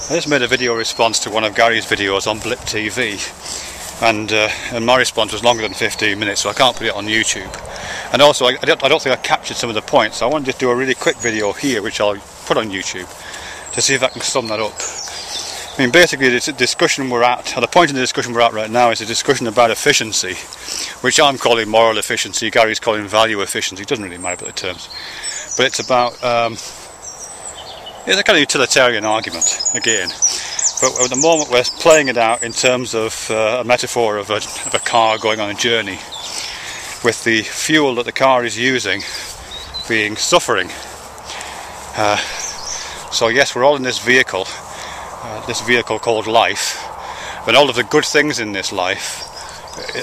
I just made a video response to one of Gary's videos on Blip TV, and my response was longer than 15 minutes, so I can't put it on YouTube. And also, I don't think I captured some of the points, so I want to just do a really quick video here, which I'll put on YouTube, to see if I can sum that up. I mean, basically, the discussion we're at, or the point in the discussion we're at right now, is a discussion about efficiency, which I'm calling moral efficiency, Gary's calling value efficiency. It doesn't really matter about the terms, but it's about it's a kind of utilitarian argument again. But at the moment we're playing it out in terms of a metaphor of a car going on a journey, with the fuel that the car is using being suffering. So yes, we're all in this vehicle called life, and all of the good things in this life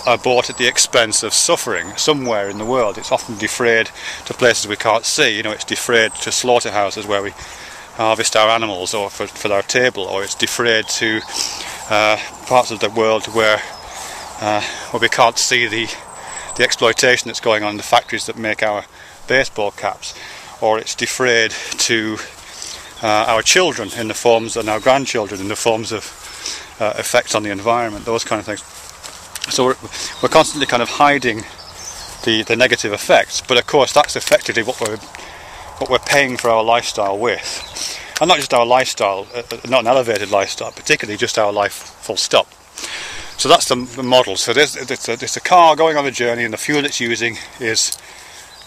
are bought at the expense of suffering somewhere in the world. It's often defrayed to places we can't see. You know, it's defrayed to slaughterhouses where we harvest our animals, or for our table, or it's defrayed to parts of the world where we can't see the exploitation that's going on in the factories that make our baseball caps, or it's defrayed to our children in the forms, and our grandchildren in the forms of effects on the environment, those kind of things. So we're constantly kind of hiding the negative effects, but of course that's effectively what we're paying for our lifestyle with. And not just our lifestyle, not an elevated lifestyle, particularly just our life full stop. So that's the model. So it's a car going on a journey, and the fuel it's using is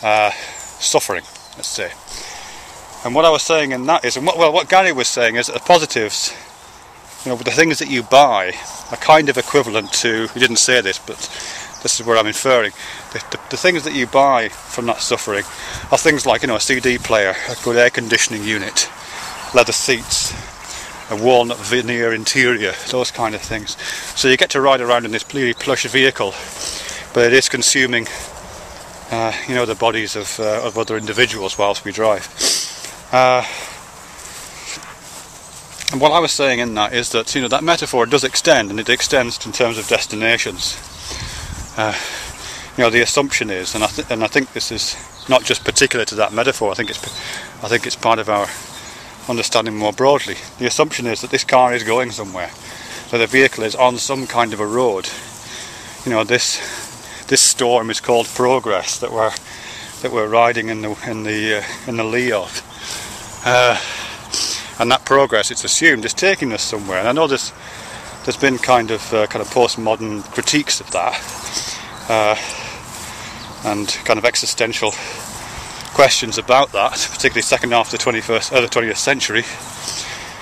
suffering, let's say. And what I was saying in that is, what Gary was saying is that the positives, you know, the things that you buy are kind of equivalent to, he didn't say this, but this is where I'm inferring, the things that you buy from that suffering are things like, you know, a CD player, a good air conditioning unit, leather seats, a walnut veneer interior, those kind of things. So you get to ride around in this really plush vehicle, but it is consuming, you know, the bodies of other individuals whilst we drive. And what I was saying in that is that, you know, that metaphor does extend, and it extends in terms of destinations. You know, the assumption is, and I think this is not just particular to that metaphor. I think it's part of our understanding more broadly. The assumption is that this car is going somewhere, that the vehicle is on some kind of a road. You know, this storm is called progress that we're riding in the lee of, and that progress, it's assumed, is taking us somewhere. And I know there's been kind of postmodern critiques of that, and kind of existential questions about that, particularly second half of the 20th century.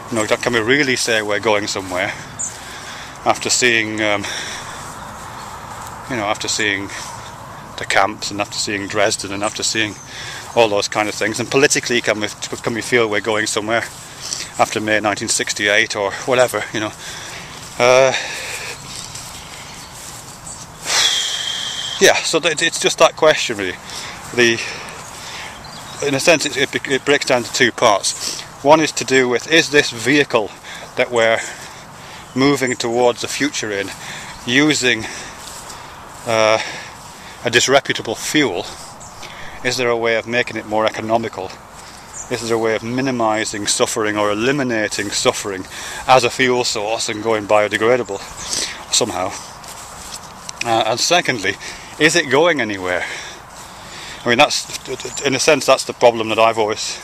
You know, can we really say we're going somewhere after seeing, after seeing the camps, and after seeing Dresden, and after seeing all those kind of things? And politically, can we feel we're going somewhere after May 1968 or whatever? You know. Yeah, so it's just that question really. In a sense, it breaks down to two parts. One is to do with, is this vehicle that we're moving towards the future in using a disreputable fuel? Is there a way of making it more economical? Is there a way of minimising suffering or eliminating suffering as a fuel source and going biodegradable somehow? And secondly, is it going anywhere? I mean, that's, in a sense, that's the problem that I've always,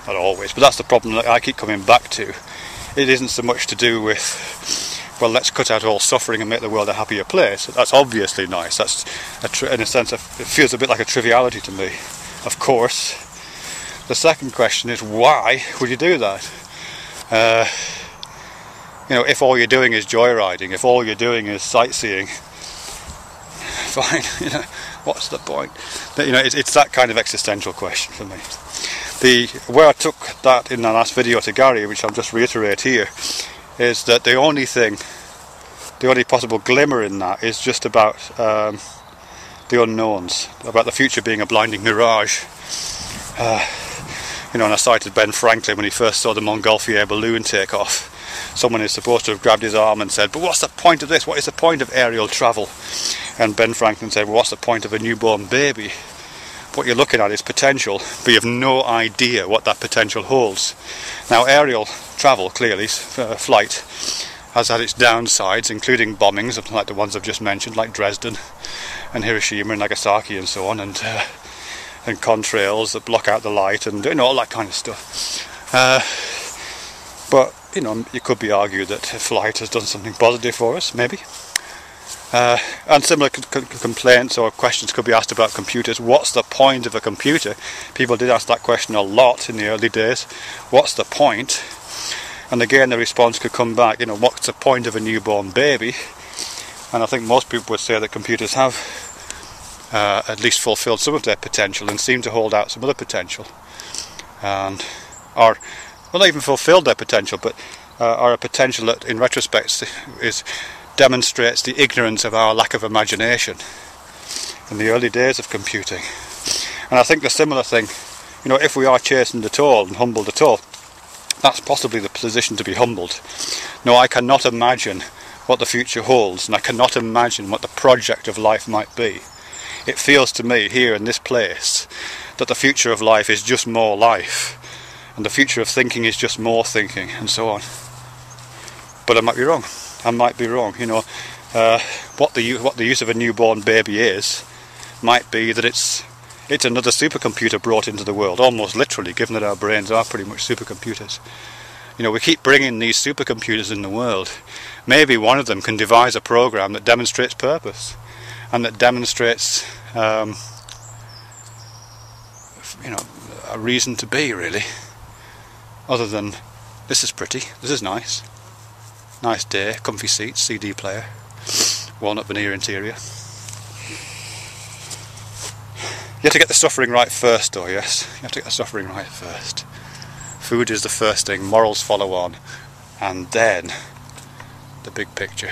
not always, but that's the problem that I keep coming back to. It isn't so much to do with, well, let's cut out all suffering and make the world a happier place. That's obviously nice. That's, in a sense, it feels a bit like a triviality to me. Of course. The second question is, why would you do that? You know, if all you're doing is joyriding, if all you're doing is sightseeing, fine. You know, what's the point? You know, it's that kind of existential question for me. Where I took that in the last video to Gary, which I'll just reiterate here, is that the only possible glimmer in that is just about the unknowns, about the future being a blinding mirage. You know, and I cited Ben Franklin when he first saw the Montgolfier balloon take off. Someone is supposed to have grabbed his arm and said, but what's the point of this? What is the point of aerial travel? And Ben Franklin said, well, what's the point of a newborn baby? What you're looking at is potential, but you have no idea what that potential holds. Now, aerial travel, clearly, flight has had its downsides, including bombings, like the ones I've just mentioned, like Dresden and Hiroshima and Nagasaki and so on, and contrails that block out the light, and all that kind of stuff. But it could be argued that flight has done something positive for us, maybe. And similar complaints or questions could be asked about computers. What's the point of a computer? People did ask that question a lot in the early days. What's the point? And again, the response could come back, what's the point of a newborn baby? And I think most people would say that computers have at least fulfilled some of their potential and seem to hold out some other potential. Or not even fulfilled their potential, but are a potential that in retrospect demonstrates the ignorance of our lack of imagination in the early days of computing. And I think the similar thing, if we are chastened at all and humbled at all, that's possibly the position to be humbled. No, I cannot imagine what the future holds, and I cannot imagine what the project of life might be. It feels to me here in this place that the future of life is just more life, and the future of thinking is just more thinking, and so on. But I might be wrong. I might be wrong. What the use of a newborn baby is might be that it's another supercomputer brought into the world, almost literally, given that our brains are pretty much supercomputers. We keep bringing these supercomputers in the world. Maybe one of them can devise a program that demonstrates purpose and that demonstrates a reason to be, really, other than this is pretty, this is nice day, comfy seats, CD player, walnut veneer interior. You have to get the suffering right first, though. Yes, you have to get the suffering right first. Food is the first thing, morals follow on, and then the big picture.